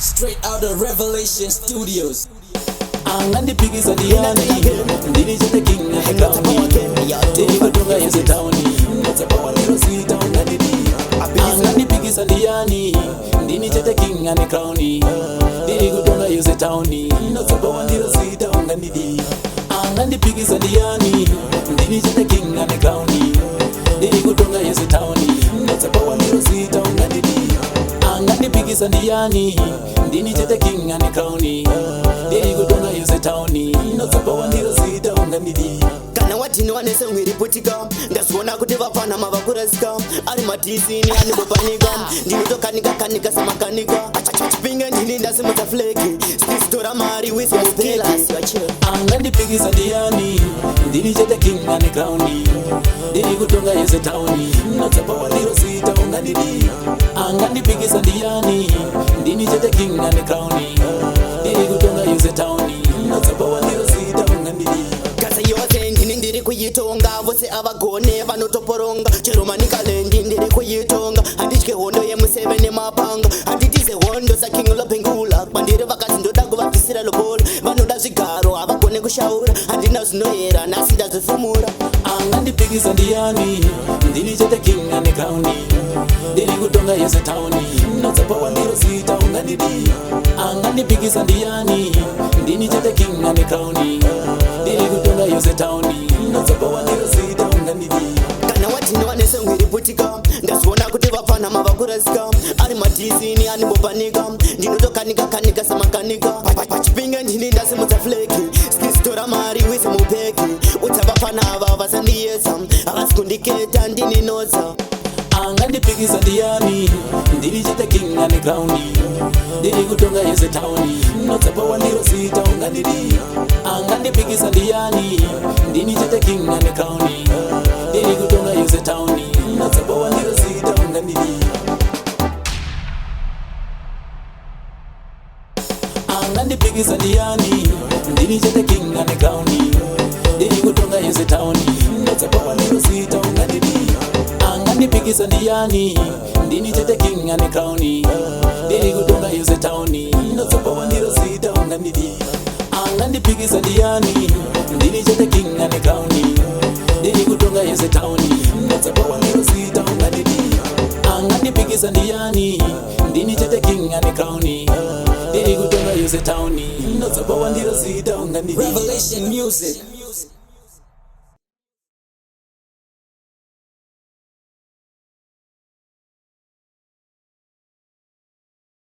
Straight out of Revelation Studios. Angandi pigis at the end. Dini the king and the county. Dini go to the towny. That's a power little seat on the Angandi pigis at the end. Dini the king and the county. Dini go to the towny. That's a power little seat on the Angandi pigis at the end. Dini the king and the county. Dini go to the towny. That's a power little seat on the Angandi pigis at the end. Dini the king and the county. Dini go to the towny. That's a power little seat on the Kana watino anese mwiriputika ndasona kuti vapana mavakurasika ari matisini ani bopanika ndinotokanika kanika samakanika chipinga ndini ndasimudza fleki stistora mari wisi mupeki angandipikisa ndiani ndini chete king and county ndiri kutonga yese towni notsapa ndiro sita ungandidi angandipikisa ndiani ndini chete king and county ndiri kutonga yese towni notsapa ndiro sita ungandidi ndiri kuyitonga vose avagone vanotoporonga cheromanikalendi ndiri kuyitonga handitye hondo yemuseve nemapanga handitize hondo saking lopengula mandiri vakati ndoda kuvabvisira lobola vanoda zvigaro havagone kushaura handina zvinoyera nhasi ndazvifumura angandipikisa ndiani ndiri chete king and county ndiri kutonga yese towni notsapa ndiro sita ungandidi angandipikisa ndiani ndini chete king and county ndiri kutonga yese towni kana watinowanese mwiriputika ndazviona kuti vapana mavakurasika ari madhisini animbopanika ndinotokanika kanika samakanika pachipinga ndini ndasimudza fleki stistora mari wise mupeki udza vapana ava vasandiyesa havasi kundiketa ndininodza angandipikisa ndiani ndiri chete king and county ndiri kutonga yese towni notsapa ndiro sita ungandidi angandipikisa ndiani ndini chete king and county ndiri kutonga yese towni notsapa ndiro sita ungandidi angandipikisa ndiani ndini chete king and county ndiri kutonga yese towni notsapa ndiro sita ungandidi angandipikisa ndiani ndini chete king and county ndiri kutonga yese towni notsapa ndiro sita ungandidi angandipikisa ndiani ndini chete king and county ndiri kutonga yese towni notsapa ndiro sita ungandidi angandipikisa ndiani ndini chete king and county ndiri kutonga yese towni notsapa ndiro sita ungandidi Revelation Music.